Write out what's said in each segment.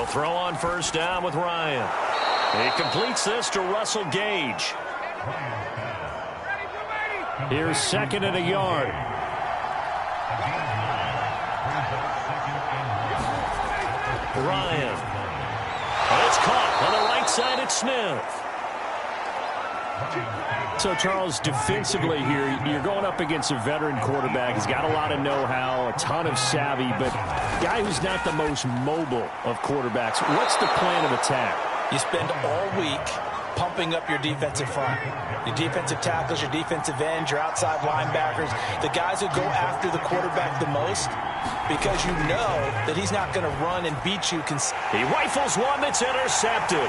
They'll throw on first down with Ryan. He completes this to Russell Gage. Here's second and a yard. Ryan. And it's caught on the right side at Smith. So, Charles, defensively here, you're going up against a veteran quarterback. He's got a lot of know-how, a ton of savvy, but guy who's not the most mobile of quarterbacks. What's the plan of attack? You spend all week pumping up your defensive front. Your defensive tackles, your defensive ends, your outside linebackers, the guys who go after the quarterback the most, because you know that he's not going to run and beat you. He rifles one that's intercepted.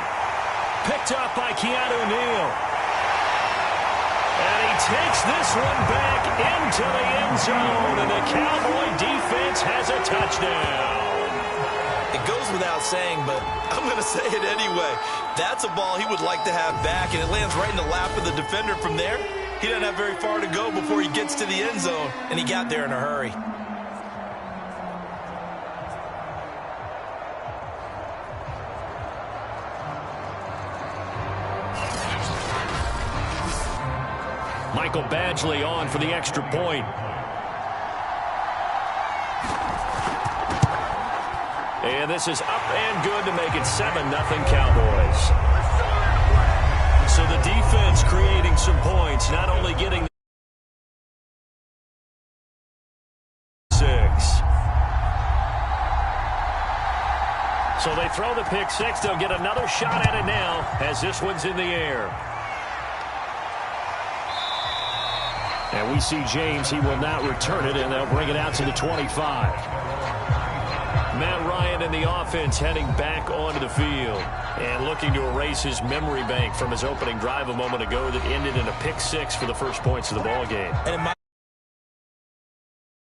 Picked up by Keanu Neal. And he takes this one back into the end zone, and the Cowboy defense has a touchdown. It goes without saying, but I'm going to say it anyway. That's a ball he would like to have back, and it lands right in the lap of the defender from there. He doesn't have very far to go before he gets to the end zone, and he got there in a hurry. Michael Badgley on for the extra point. And this is up and good to make it 7-0 Cowboys. So the defense creating some points, not only getting 6. So they throw the pick 6. They'll get another shot at it now as this one's in the air. And we see James. He will not return it, and they'll bring it out to the 25. Matt Ryan and the offense heading back onto the field and looking to erase his memory bank from his opening drive a moment ago that ended in a pick 6 for the first points of the ball game. And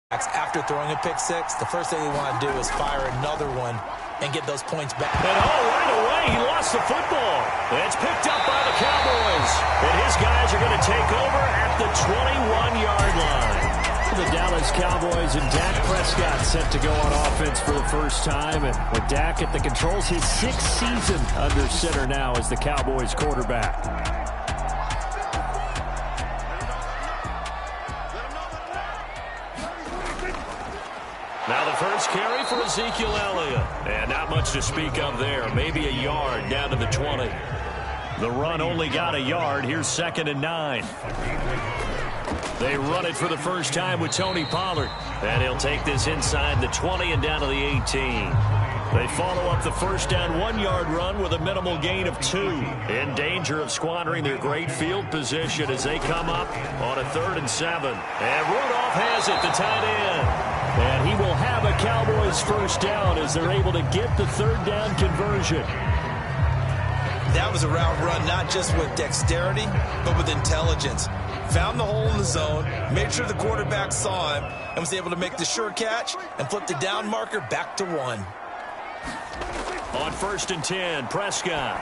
after throwing a pick 6, the first thing they want to do is fire another one and get those points back. And right away, he lost the football. It's picked up by the Cowboys. And his guys are going to take over at the 21-yard line. The Dallas Cowboys and Dak Prescott set to go on offense for the first time. And with Dak at the controls, his 6th season under center now as the Cowboys quarterback. Now the first carry for Ezekiel Elliott. And not much to speak of there. Maybe a yard down to the 20. The run only got a yard. Here's 2nd and 9. They run it for the first time with Tony Pollard. And he'll take this inside the 20 and down to the 18. They follow up the first down 1-yard run with a minimal gain of 2. In danger of squandering their great field position as they come up on a 3rd and 7. And Rudolph has it, the tight end. And he will have a Cowboys first down as they're able to get the 3rd down conversion. That was a route run not just with dexterity, but with intelligence. Found the hole in the zone, made sure the quarterback saw him, and was able to make the sure catch and flip the down marker back to 1. On 1st and 10, Prescott.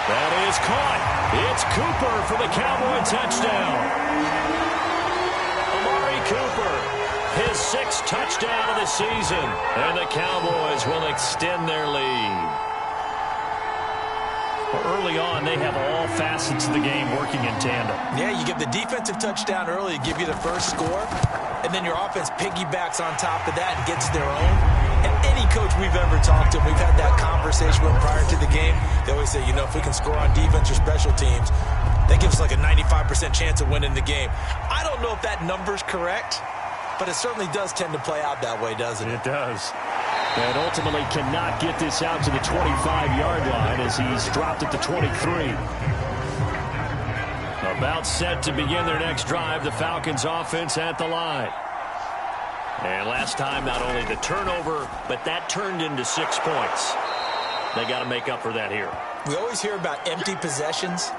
That is caught. It's Cooper for the Cowboy touchdown. Amari Cooper, his 6th touchdown of the season, and the Cowboys will extend their lead. Early on, they have all facets of the game working in tandem. Yeah, you get the defensive touchdown early to give you the first score, and then your offense piggybacks on top of that and gets their own. And any coach we've ever talked to, we've had that conversation with prior to the game, they always say, you know, if we can score on defense or special teams, that gives us like a 95% chance of winning the game. I don't know if that number's correct, but it certainly does tend to play out that way, doesn't it? It does. And ultimately cannot get this out to the 25-yard line as he's dropped at the 23. About set to begin their next drive, the Falcons offense at the line. And last time, not only the turnover, but that turned into 6 points. They got to make up for that here. We always hear about empty possessions,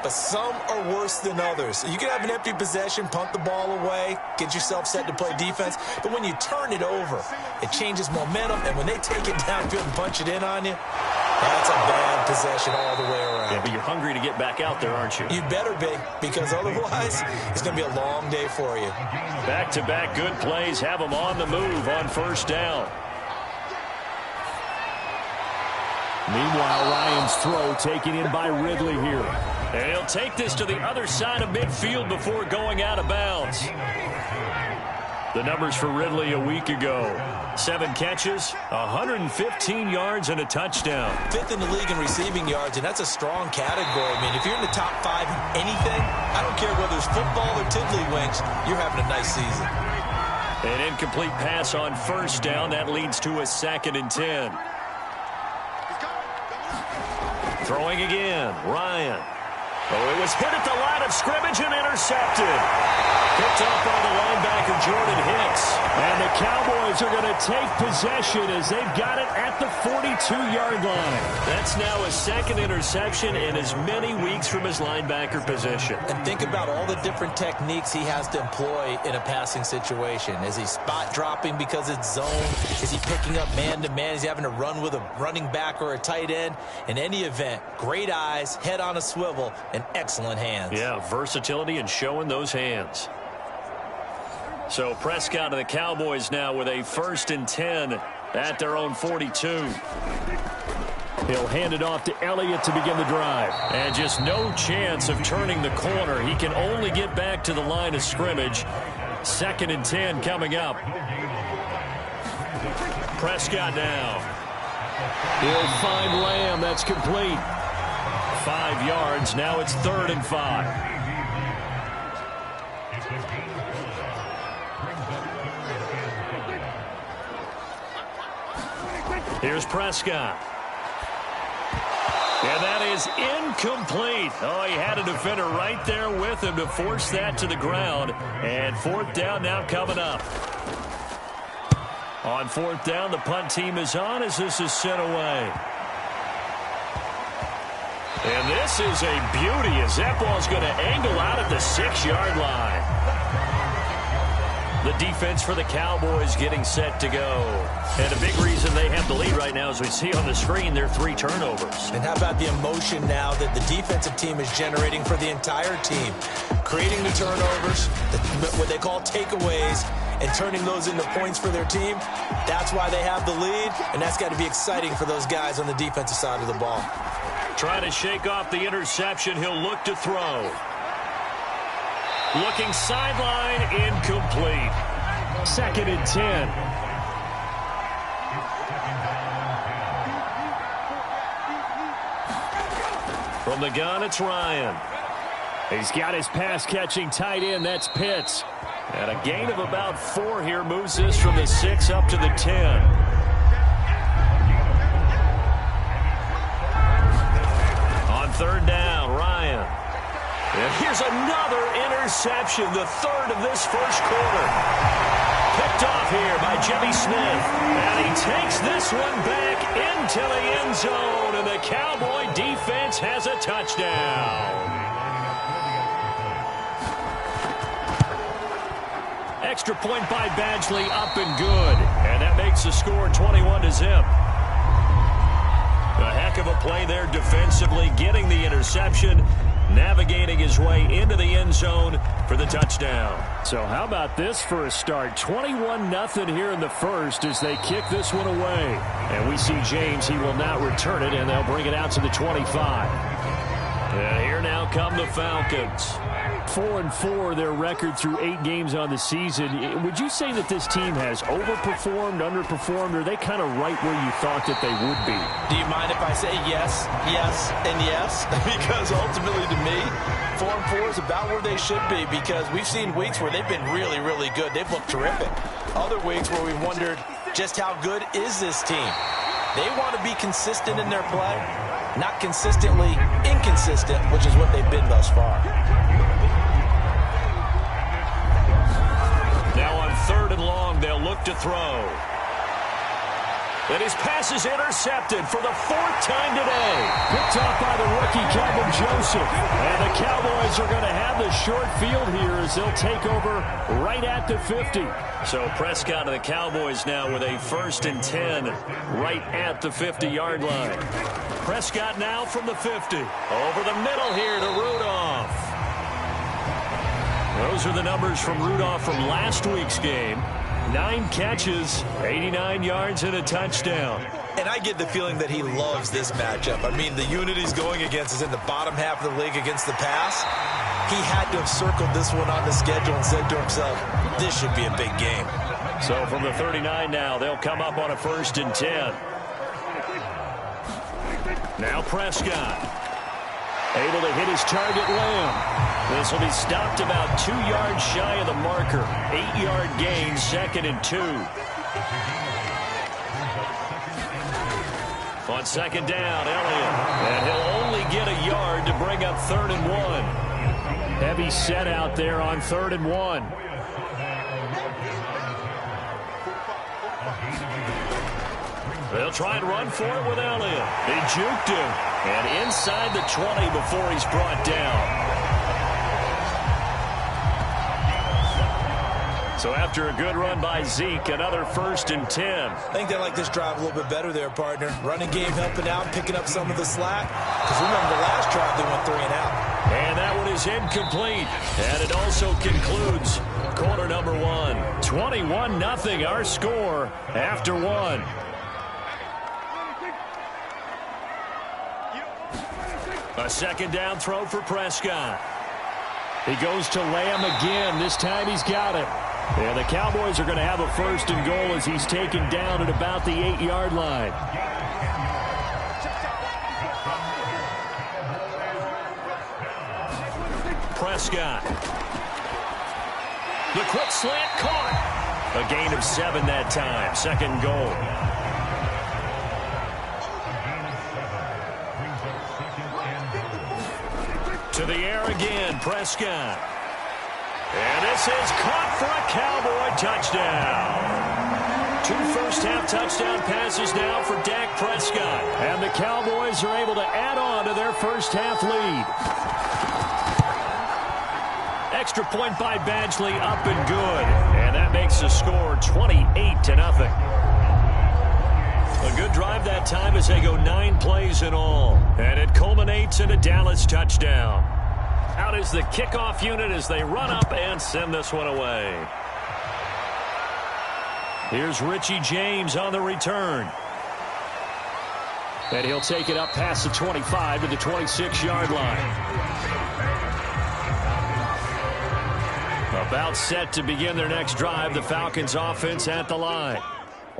but some are worse than others. You can have an empty possession, punt the ball away, get yourself set to play defense, but when you turn it over, it changes momentum, and when they take it downfield and punch it in on you, that's a bad possession all the way around. Yeah, but you're hungry to get back out there, aren't you? You better be, because otherwise, it's going to be a long day for you. Back-to-back good plays have them on the move on first down. Meanwhile, Ryan's throw taken in by Ridley here. And he'll take this to the other side of midfield before going out of bounds. The numbers for Ridley a week ago. 7 catches, 115 yards, and a touchdown. 5th in the league in receiving yards, and that's a strong category. I mean, if you're in the top 5 in anything, I don't care whether it's football or tiddlywinks, you're having a nice season. An incomplete pass on first down. That leads to a 2nd and 10. Throwing again, Ryan. Oh, it was hit at the line of scrimmage and intercepted. Picked up by the linebacker, Jordan Hicks. And the Cowboys are going to take possession as they've got it at the 42-yard line. That's now a 2nd interception in as many weeks from his linebacker position. And think about all the different techniques he has to employ in a passing situation. Is he spot dropping because it's zone? Is he picking up man-to-man? Is he having to run with a running back or a tight end? In any event, great eyes, head on a swivel, and excellent hands. Yeah, versatility and showing those hands. So Prescott and the Cowboys now with a 1st and 10 at their own 42. He'll hand it off to Elliott to begin the drive. And just no chance of turning the corner. He can only get back to the line of scrimmage. 2nd and 10 coming up. Prescott now. He'll find Lamb. That's complete. 5 yards. Now it's 3rd and 5. Here's Prescott. And that is incomplete. Oh, he had a defender right there with him to force that to the ground. And 4th down now coming up. On 4th down, the punt team is on as this is sent away. And this is a beauty as that ball's going to angle out at the 6-yard line. The defense for the Cowboys getting set to go. And a big reason they have the lead right now, as we see on the screen, their 3 turnovers. And how about the emotion now that the defensive team is generating for the entire team? Creating the turnovers, what they call takeaways, and turning those into points for their team. That's why they have the lead, and that's got to be exciting for those guys on the defensive side of the ball. Trying to shake off the interception. He'll look to throw. Looking sideline, incomplete. 2nd and 10. From the gun, it's Ryan. He's got his pass-catching tight end. That's Pitts. And a gain of about 4 here moves this from the 6 up to the 10. On 3rd down, Ryan. And here's another interception, the 3rd of this 1st quarter. Picked off here by Jimmy Smith. And he takes this one back into the end zone. And the Cowboy defense has a touchdown. Extra point by Badgley, up and good. And that makes the score 21-0. A heck of a play there defensively, getting the interception, navigating his way into the end zone for the touchdown. So how about this for a start? 21-0 here in the 1st as they kick this one away. And we see James, he will not return it, and they'll bring it out to the 25. And here now come the Falcons. 4-4 their record through 8 games on the season. Would you say that this team has overperformed, underperformed, or are they kind of right where you thought that they would be? Do you mind if I say yes, yes, and yes? Because ultimately to me, 4-4 is about where they should be, because we've seen weeks where they've been really, really good. They've looked terrific. Other weeks where we wondered just how good is this team. They want to be consistent in their play, not consistently inconsistent, which is what they've been thus far. Now on 3rd and long, they'll look to throw. And his pass is intercepted for the 4th time today. Picked off by the rookie, Calvin Joseph. And the Cowboys are going to have the short field here as they'll take over right at the 50. So Prescott and the Cowboys now with a 1st and 10 right at the 50-yard line. Prescott now from the 50. Over the middle here to Rudolph. Those are the numbers from Rudolph from last week's game. 9 catches, 89 yards, and a touchdown. And I get the feeling that he loves this matchup. I mean, the unit he's going against is in the bottom half of the league against the pass. He had to have circled this one on the schedule and said to himself, this should be a big game. So from the 39 now, they'll come up on a 1st and 10. Now Prescott. Able to hit his target, Lamb. This will be stopped about 2 yards shy of the marker. 8-yard gain, 2nd and 2. On 2nd down, Elliott. And he'll only get a yard to bring up 3rd and 1. Heavy set out there on 3rd and 1. They'll try and run for it with Elliott. They juked him. And inside the 20 before he's brought down. So after a good run by Zeke, another 1st and 10. I think they like this drive a little bit better there, partner. Running game helping out, picking up some of the slack. Because remember, the last drive they went 3 and out. And that one is incomplete. And it also concludes quarter number 1. 21-0 our score after 1. A 2nd down throw for Prescott. He goes to Lamb again. This time he's got it. And the Cowboys are going to have a 1st and goal as he's taken down at about the 8-yard line. Prescott. The quick slant caught. A gain of 7 that time. 2nd goal. To the air again, Prescott. And this is caught for a Cowboy touchdown. 2 first-half touchdown passes now for Dak Prescott. And the Cowboys are able to add on to their first-half lead. Extra point by Badgley, up and good. And that makes the score 28-0. A good drive that time as they go 9 plays in all. And it culminates in a Dallas touchdown. Out is the kickoff unit as they run up and send this one away. Here's Richie James on the return. And he'll take it up past the 25 to the 26-yard line. About set to begin their next drive, the Falcons offense at the line.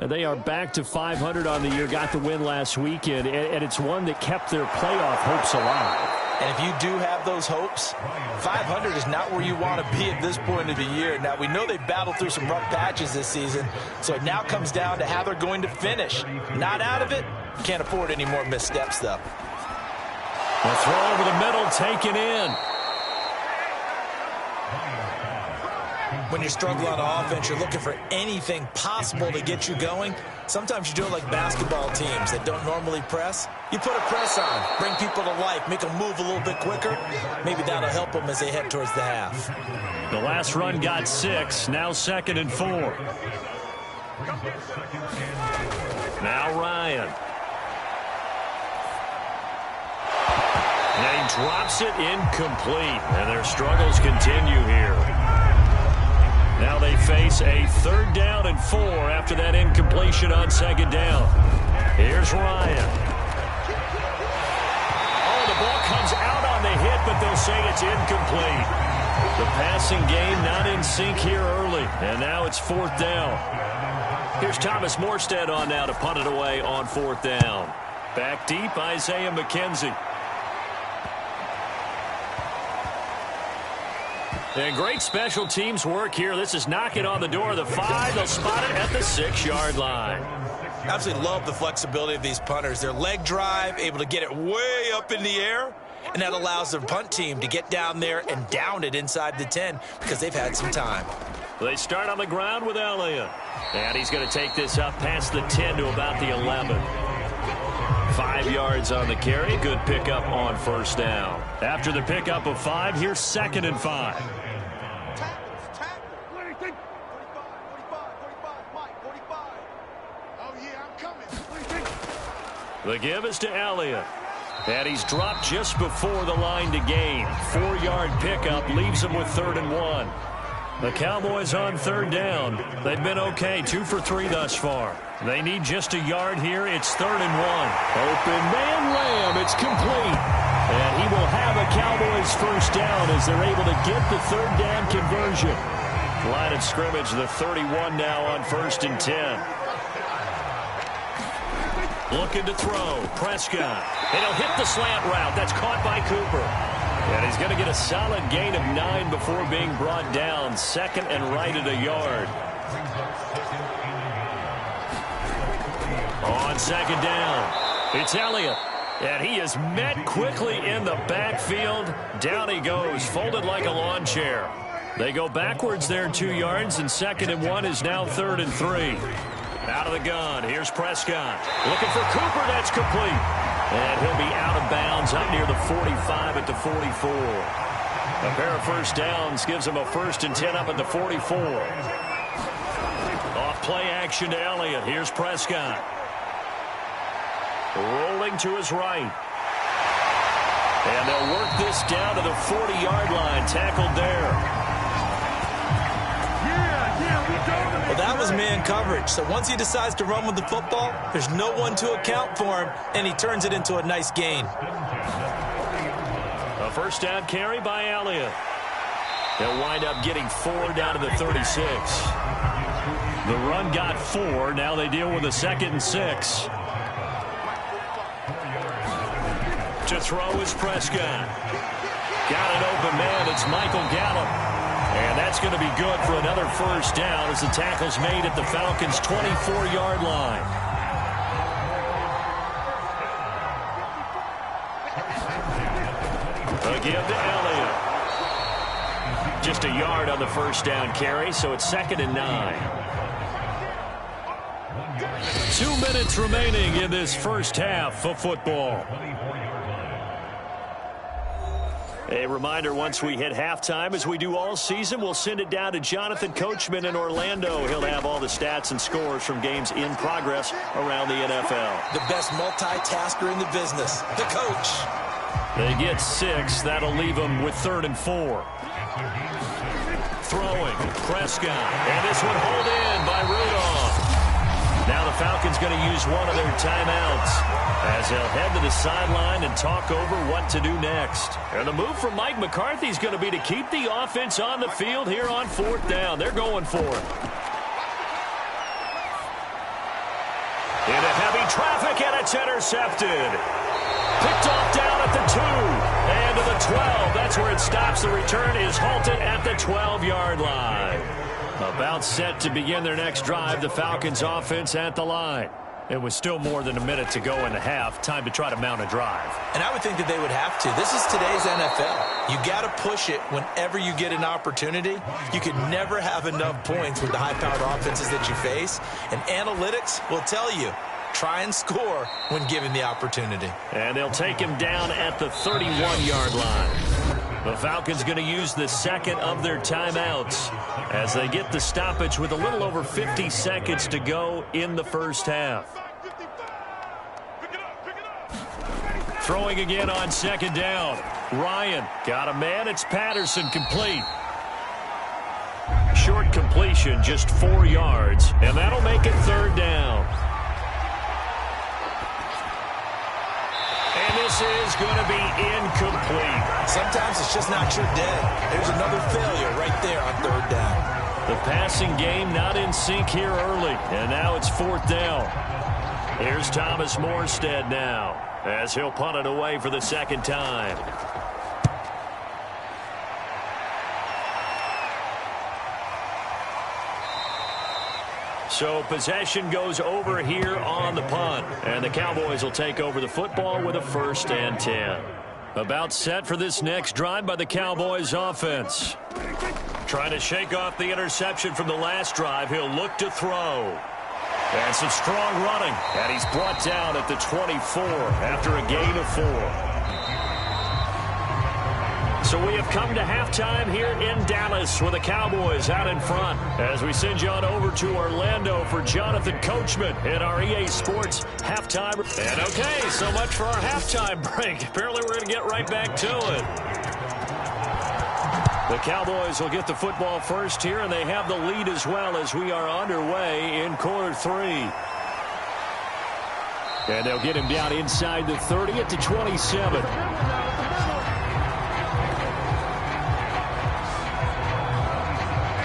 And they are back to 500 on the year, got the win last weekend, and it's one that kept their playoff hopes alive. And if you do have those hopes, 500 is not where you want to be at this point of the year. Now, we know they battled through some rough patches this season, so it now comes down to how they're going to finish. Not out of it. Can't afford any more missteps, though. The throw over the middle, taken in. When you're struggling on offense, you're looking for anything possible to get you going. Sometimes you do it like basketball teams that don't normally press. You put a press on, bring people to life, make them move a little bit quicker. Maybe that'll help them as they head towards the half. The last run got 6, now 2nd and 4. Now Ryan. And he drops it incomplete, and their struggles continue here. Now they face a 3rd down and 4 after that incompletion on 2nd down. Here's Ryan. Oh, the ball comes out on the hit, but they'll say it's incomplete. The passing game not in sync here early, and now it's 4th down. Here's Thomas Morstead on now to punt it away on 4th down. Back deep, Isaiah McKenzie. And great special teams work here. This is knocking on the door of the 5. They'll spot it at the 6-yard line. Absolutely love the flexibility of these punters. Their leg drive, able to get it way up in the air, and that allows their punt team to get down there and down it inside the 10 because they've had some time. They start on the ground with Elliott. And he's going to take this up past the 10 to about the 11. 5 yards on the carry. Good pickup on 1st down. After the pickup of 5, here's 2nd and 5. The give is to Elliott. And he's dropped just before the line to gain. 4-yard pickup leaves him with 3rd and 1. The Cowboys on third down. They've been okay, 2 for 3 thus far. They need just a yard here. It's 3rd and 1. Open man Lamb. It's complete. And he will have a Cowboys first down as they're able to get the third down conversion. Line of scrimmage, the 31 now on 1st and 10. Looking to throw. Prescott. And he'll hit the slant route. That's caught by Cooper. And he's going to get a solid gain of 9 before being brought down. 2nd and right at a yard. On 2nd down, it's Elliott. And he is met quickly in the backfield. Down he goes, folded like a lawn chair. They go backwards there 2 yards, and 2nd and 1 is now 3rd and 3. Out of the gun, here's Prescott. Looking for Cooper, that's complete. And he'll be out of bounds up near the 45 at the 44. A pair of first downs gives him a 1st and 10 up at the 44. Off play action to Elliott. Here's Prescott. Rolling to his right. And they'll work this down to the 40-yard line. Tackled there. Well, that was man coverage. So once he decides to run with the football, there's no one to account for him, and he turns it into a nice gain. A first down carry by Elliott. He'll wind up getting 4 down to the 36. The run got 4. Now they deal with a 2nd and 6. To throw is Prescott. Got an open man. It's Michael Gallup. And that's going to be good for another first down as the tackle's made at the Falcons' 24-yard line. A give to Elliott. Just a yard on the first down carry, so it's 2nd and 9. 2 minutes remaining in this first half of football. A reminder, once we hit halftime, as we do all season, we'll send it down to Jonathan Coachman in Orlando. He'll have all the stats and scores from games in progress around the NFL. The best multitasker in the business, the coach. They get 6. That'll leave them with 3rd and 4. Throwing, Prescott. And this one hauled in by Rudolph. Now the Falcons going to use one of their timeouts as they'll head to the sideline and talk over what to do next. And the move from Mike McCarthy is going to be to keep the offense on the field here on 4th down. They're going for it. Into heavy traffic, and it's intercepted. Picked off down at the 2 and to the 12. That's where it stops. The return is halted at the 12-yard line. About set to begin their next drive, the Falcons offense at the line. It was still more than a minute to go in the half. Time to try to mount a drive. And I would think that they would have to. This is today's NFL. You got to push it whenever you get an opportunity. You can never have enough points with the high-powered offenses that you face. And analytics will tell you, try and score when given the opportunity. And they'll take him down at the 31-yard line. The Falcons going to use the 2nd of their timeouts as they get the stoppage with a little over 50 seconds to go in the first half. Throwing again on 2nd down. Ryan got a man. It's Patterson, complete. Short completion, just 4 yards, and that'll make it 3rd down. And this is going to be incomplete. Sometimes it's just not your day. There's another failure right there on 3rd down. The passing game not in sync here early, and now it's 4th down. Here's Thomas Morstead now as he'll punt it away for the 2nd time. So possession goes over here on the punt, and the Cowboys will take over the football with a 1st and 10. About set for this next drive by the Cowboys offense. Trying to shake off the interception from the last drive. He'll look to throw. And some strong running, and he's brought down at the 24 after a gain of 4. So we have come to halftime here in Dallas with the Cowboys out in front as we send you on over to Orlando for Jonathan Coachman in our EA Sports halftime. And okay, so much for our halftime break. Apparently we're going to get right back to it. The Cowboys will get the football first here, and they have the lead as well as we are underway in quarter 3. And they'll get him down inside the 30 at the 27.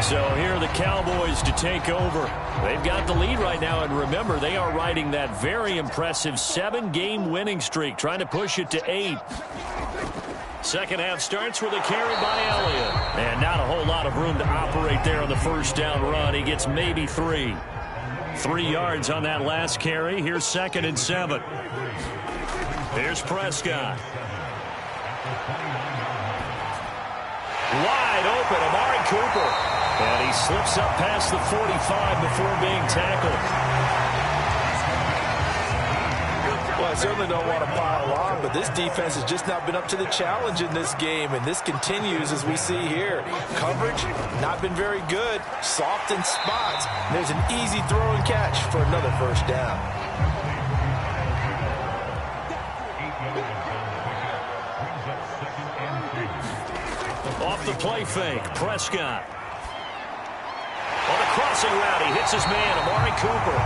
So here are the Cowboys to take over. They've got the lead right now, and remember, they are riding that very impressive 7-game winning streak, trying to push it to 8. Second half starts with a carry by Elliott. And not a whole lot of room to operate there on the first down run. He gets maybe 3. 3 yards on that last carry. Here's 2nd and 7. Here's Prescott. Wide open, Amari Cooper. And he slips up past the 45 before being tackled. Well, I certainly don't want to pile on, but this defense has just not been up to the challenge in this game, and this continues as we see here. Coverage, not been very good. Soft in spots. There's an easy throw and catch for another first down. Off the play fake, Prescott. On the crossing route, he hits his man, Amari Cooper.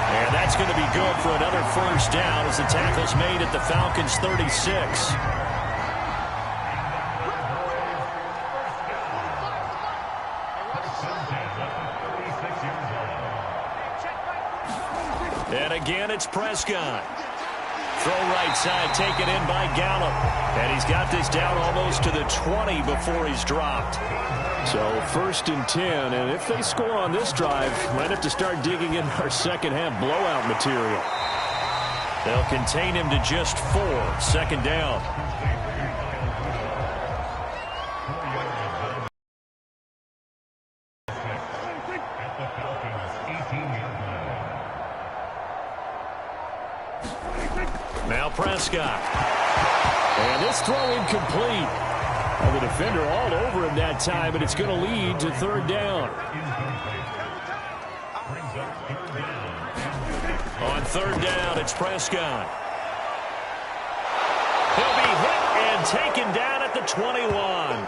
And that's going to be good for another first down as the tackle's made at the Falcons' 36. And again, it's Prescott. Throw right side, taken in by Gallup. And he's got this down almost to the 20 before he's dropped. So 1st and 10, and if they score on this drive, might have to start digging in our second half blowout material. They'll contain him to just 4. 2nd down. Now Prescott. And this throw incomplete. And the defender all over him that time, and it's going to lead to 3rd down. On 3rd down, it's Prescott. He'll be hit and taken down at the 21.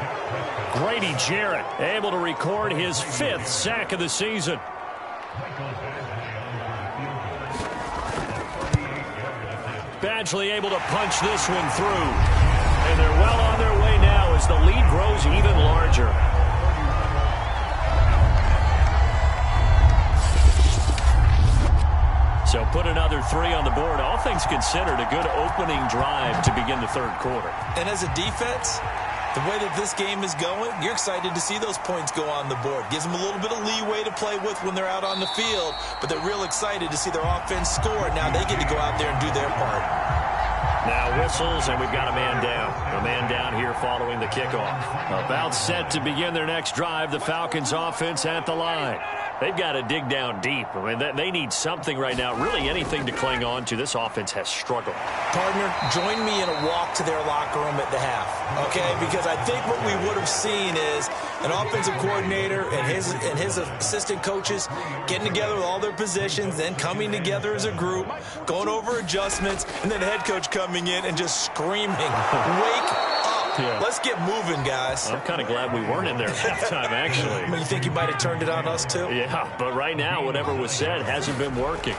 Grady Jarrett able to record his 5th sack of the season. Badgley able to punch this one through. And they're well on their way now as the lead grows even larger. So put another 3 on the board. All things considered, a good opening drive to begin the 3rd quarter. And as a defense, the way that this game is going, you're excited to see those points go on the board. Gives them a little bit of leeway to play with when they're out on the field, but they're real excited to see their offense score. Now they get to go out there and do their part. Now whistles, and we've got a man down. A man down here following the kickoff. About set to begin their next drive, the Falcons offense at the line. They've got to dig down deep. I mean, they need something right now, really anything to cling on to. This offense has struggled. Partner, join me in a walk to their locker room at the half, okay? Because I think what we would have seen is an offensive coordinator and his assistant coaches getting together with all their positions, then coming together as a group, going over adjustments, and then the head coach coming in and just screaming, wake up. Yeah. Let's get moving, guys. I'm kind of glad we weren't in there at halftime, actually. You think you might have turned it on us, too? Yeah, but right now, whatever was said hasn't been working.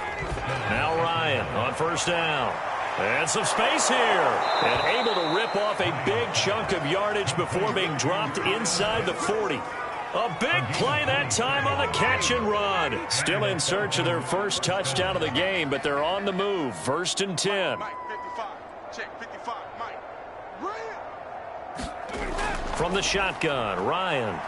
Now Ryan on 1st down. And some space here. And able to rip off a big chunk of yardage before being dropped inside the 40. A big play that time on the catch and run. Still in search of their first touchdown of the game, but they're on the move. 1st and 10. Mike, 55. Check 55. Mike. From the shotgun, Ryan.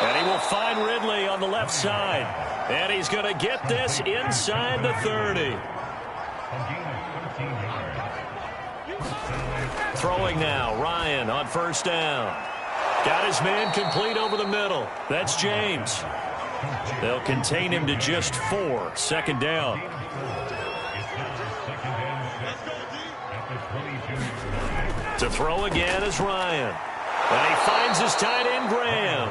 And he will find Ridley on the left side. And he's going to get this inside the 30. Throwing now, Ryan on 1st down. Got his man complete over the middle. That's James. They'll contain him to just 4. 2nd down. To throw again is Ryan. And he finds his tight end, Graham.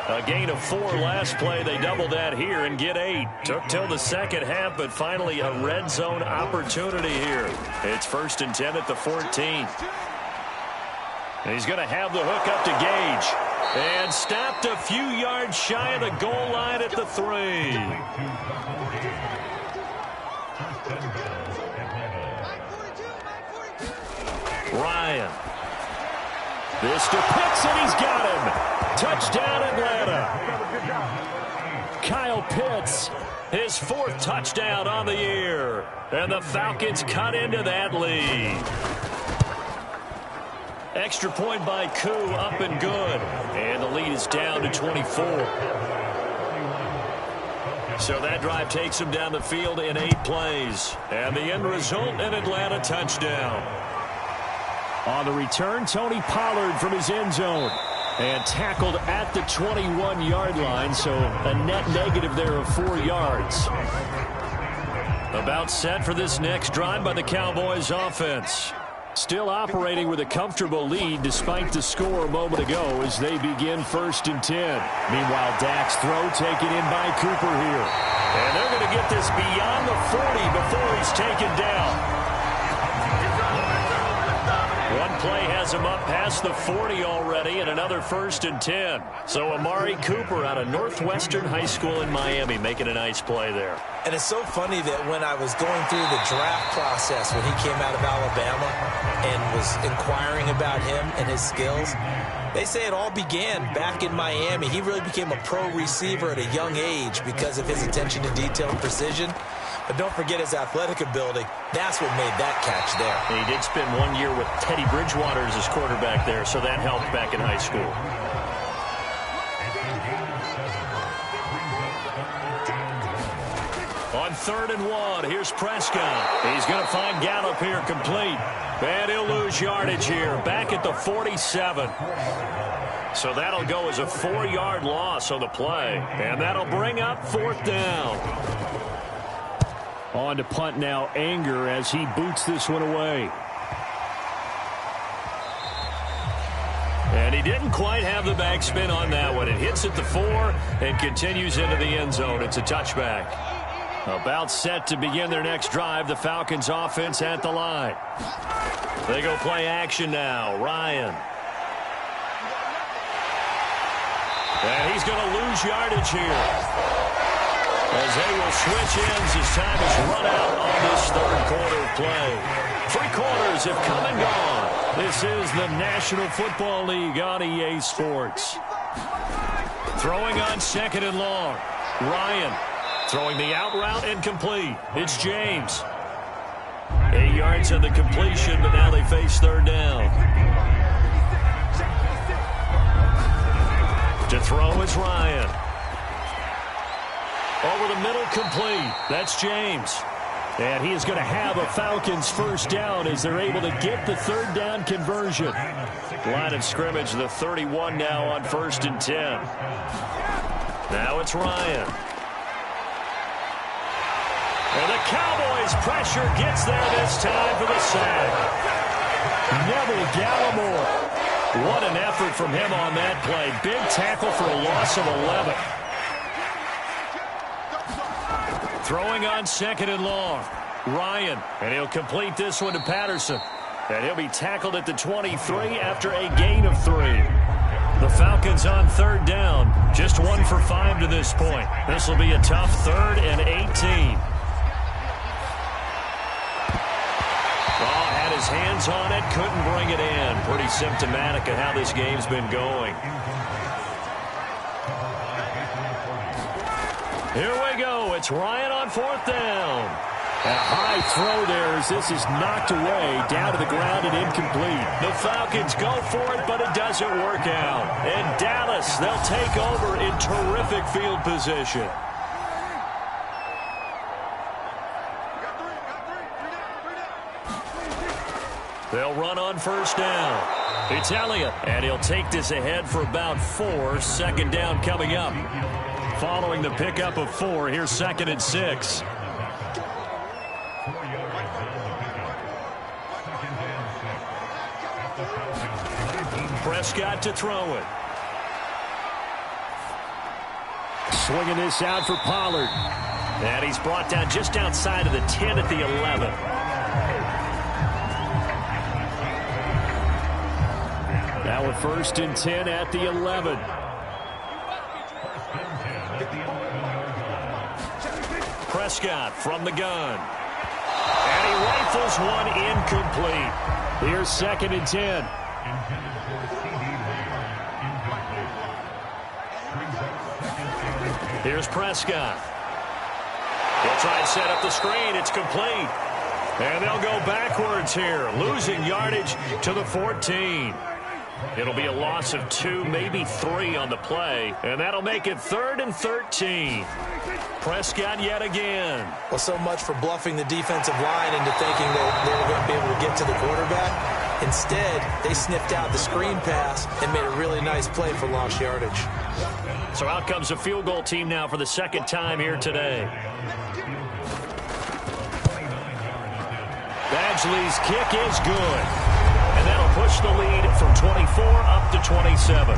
A gain of 4 last play. They double that here and get 8. Took till the second half, but finally a red zone opportunity here. It's 1st and 10 at the 14. He's going to have the hook up to Gage. And stopped a few yards shy of the goal line at the 3. Ryan. This to Pitts, and he's got him. Touchdown, Atlanta. Kyle Pitts, his 4th touchdown on the year. And the Falcons cut into that lead. Extra point by Koo, up and good. And the lead is down to 24. So that drive takes him down the field in 8 plays. And the end result, an Atlanta touchdown. On the return, Tony Pollard from his end zone. And tackled at the 21-yard line, so a net negative there of 4 yards. About set for this next drive by the Cowboys offense. Still operating with a comfortable lead despite the score a moment ago as they begin 1st and 10. Meanwhile, Dak's throw taken in by Cooper here. And they're going to get this beyond the 40 before he's taken down. One play has him up past the 40 already, and another 1st and 10. So Amari Cooper out of Northwestern High School in Miami making a nice play there. And it's so funny that when I was going through the draft process when he came out of Alabama and was inquiring about him and his skills, they say it all began back in Miami. He really became a pro receiver at a young age because of his attention to detail and precision. But don't forget his athletic ability. That's what made that catch there. And he did spend 1 year with Teddy Bridgewater as his quarterback there, so that helped back in high school. On 3rd and 1, here's Prescott. He's going to find Gallup here complete. And he'll lose yardage here, back at the 47. So that'll go as a 4-yard loss on the play. And that'll bring up 4th down. On to punt now, Anger, as he boots this one away. And he didn't quite have the backspin on that one. It hits at the 4 and continues into the end zone. It's a touchback. About set to begin their next drive. The Falcons offense at the line. They go play action now. Ryan. And he's going to lose yardage here. As they will switch ends as time is run out on this 3rd quarter of play. 3 quarters have come and gone. This is the National Football League on EA Sports. Throwing on 2nd and long. Ryan throwing the out route incomplete. It's James. 8 yards on the completion, but now they face 3rd down. To throw is Ryan. Over the middle, complete. That's James. And he is going to have a Falcons 1st down as they're able to get the 3rd down conversion. Line of scrimmage, the 31 now on 1st and 10. Now it's Ryan. And the Cowboys' pressure gets there this time for the sack. Neville Gallimore. What an effort from him on that play. Big tackle for a loss of 11. Throwing on 2nd and long. Ryan, and he'll complete this one to Patterson. And he'll be tackled at the 23 after a gain of 3. The Falcons on 3rd down. Just 1 for 5 to this point. This will be a tough 3rd and 18. Oh, had his hands on it, couldn't bring it in. Pretty symptomatic of how this game's been going. Here we go. It's Ryan on 4th down. A high throw there as this is knocked away, down to the ground and incomplete. The Falcons go for it, but it doesn't work out. And Dallas, they'll take over in terrific field position. They'll run on 1st down. It's Elliott, and he'll take this ahead for about 4. 2nd down coming up. Following the pickup of 4, here's 2nd and 6. Prescott to throw it. Swinging this out for Pollard. And he's brought down just outside of the 10 at the 11. Now with 1st and 10 at the 11. Prescott from the gun. And he rifles one incomplete. Here's 2nd and 10. Here's Prescott. He'll try and set up the screen. It's complete. And they'll go backwards here, losing yardage to the 14. It'll be a loss of 2, maybe 3 on the play, and that'll make it 3rd and 13. Prescott yet again. Well, so much for bluffing the defensive line into thinking that they were going to be able to get to the quarterback. Instead, they sniffed out the screen pass and made a really nice play for lost yardage. So out comes a field goal team now for the 2nd time here today. Badgley's kick is good. And that'll push the lead from 24 up to 27.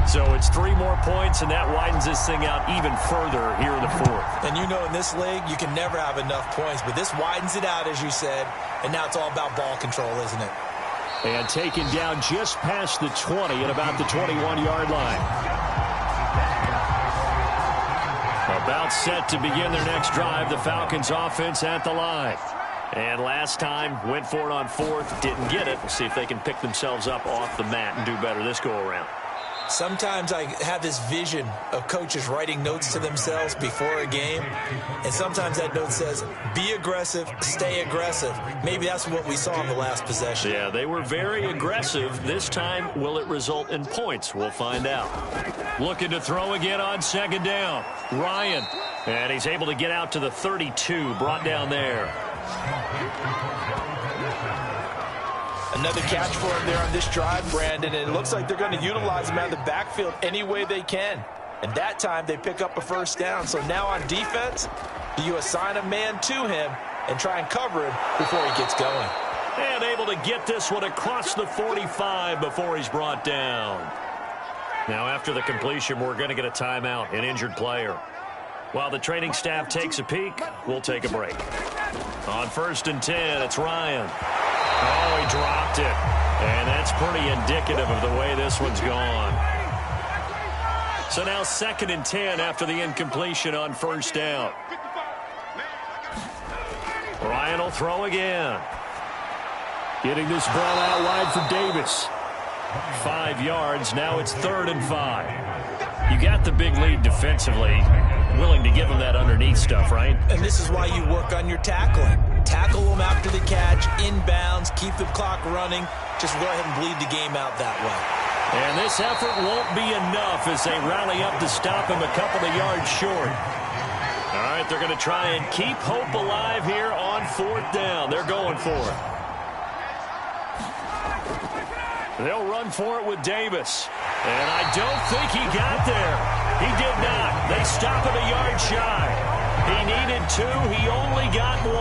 So it's 3 more points, and that widens this thing out even further here in the 4th. And you know in this league, you can never have enough points, but this widens it out, as you said, and now it's all about ball control, isn't it? And taken down just past the 20 at about the 21-yard line. About set to begin their next drive, the Falcons offense at the line. And last time, went for it on 4th, didn't get it. We'll see if they can pick themselves up off the mat and do better this go-around. Sometimes I have this vision of coaches writing notes to themselves before a game, and sometimes that note says, be aggressive, stay aggressive. Maybe that's what we saw in the last possession. Yeah, they were very aggressive. This time, will it result in points? We'll find out. Looking to throw again on 2nd down. Ryan, and he's able to get out to the 32, brought down there. Another catch for him there on this drive, Brandon, and it looks like they're going to utilize him out of the backfield any way they can. And that time they pick up a 1st down. So now on defense, you assign a man to him and try and cover him before he gets going. And able to get this one across the 45 before he's brought down. Now after the completion, we're going to get a timeout, an injured player. While the training staff takes a peek, we'll take a break. On 1st and 10, it's Ryan. Oh, he dropped it. And that's pretty indicative of the way this one's gone. So now 2nd and 10 after the incompletion on 1st down. Ryan will throw again. Getting this ball out wide for Davis. 5 yards. Now it's 3rd and 5. You got the big lead defensively. Willing to give them that underneath stuff, right? And this is why you work on your tackling. Tackle them after the catch, inbounds, keep the clock running. Just go ahead and bleed the game out that way. And this effort won't be enough as they rally up to stop him a couple of yards short. All right, they're going to try and keep hope alive here on 4th down. They're going for it. They'll run for it with Davis. And I don't think he got there. He did not. They stop him a yard shy. He needed 2. He only got 1.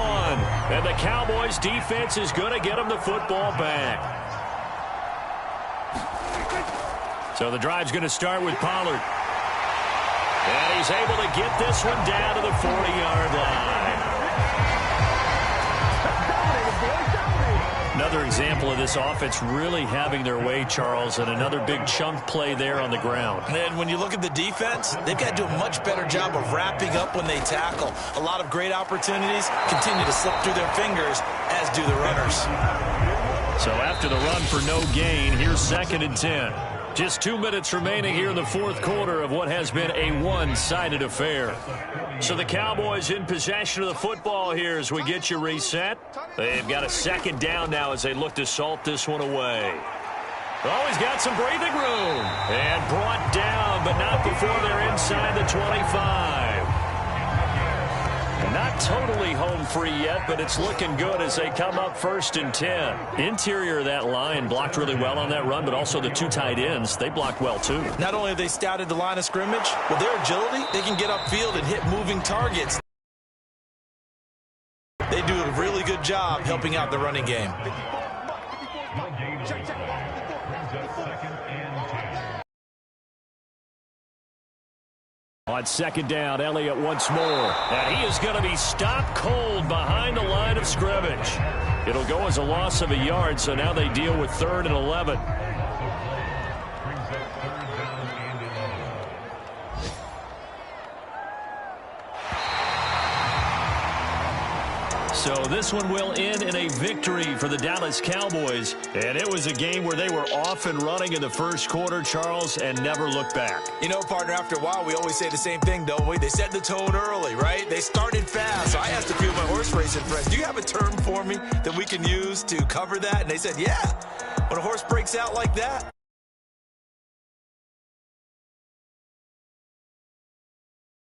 And the Cowboys' defense is going to get him the football back. So the drive's going to start with Pollard. And he's able to get this one down to the 40-yard line. Another example of this offense really having their way, Charles, and another big chunk play there on the ground. And when you look at the defense, they've got to do a much better job of wrapping up when they tackle. A lot of great opportunities continue to slip through their fingers, as do the runners. So after the run for no gain, here's 2nd and 10. Just 2 minutes remaining here in the 4th quarter of what has been a one-sided affair. So the Cowboys in possession of the football here as we get you reset. They've got a 2nd down now as they look to salt this one away. Oh, he's got some breathing room. And brought down, but not before they're inside the 25. Not totally home free yet, but it's looking good as they come up 1st and 10. Interior of that line blocked really well on that run, but also the 2 tight ends, they blocked well too. Not only have they scouted the line of scrimmage, with their agility, they can get upfield and hit moving targets. They do a really good job helping out the running game. On second down, Elliott once more. And he is going to be stopped cold behind the line of scrimmage. It'll go as a loss of a yard, so now they deal with 3rd and 11. So this one will end in a victory for the Dallas Cowboys. And it was a game where they were off and running in the first quarter, Charles, and never looked back. You know, partner, after a while, we always say the same thing, don't we? They set the tone early, right? They started fast. So I asked a few of my horse racing friends, do you have a term for me that we can use to cover that? And they said, yeah. When a horse breaks out like that,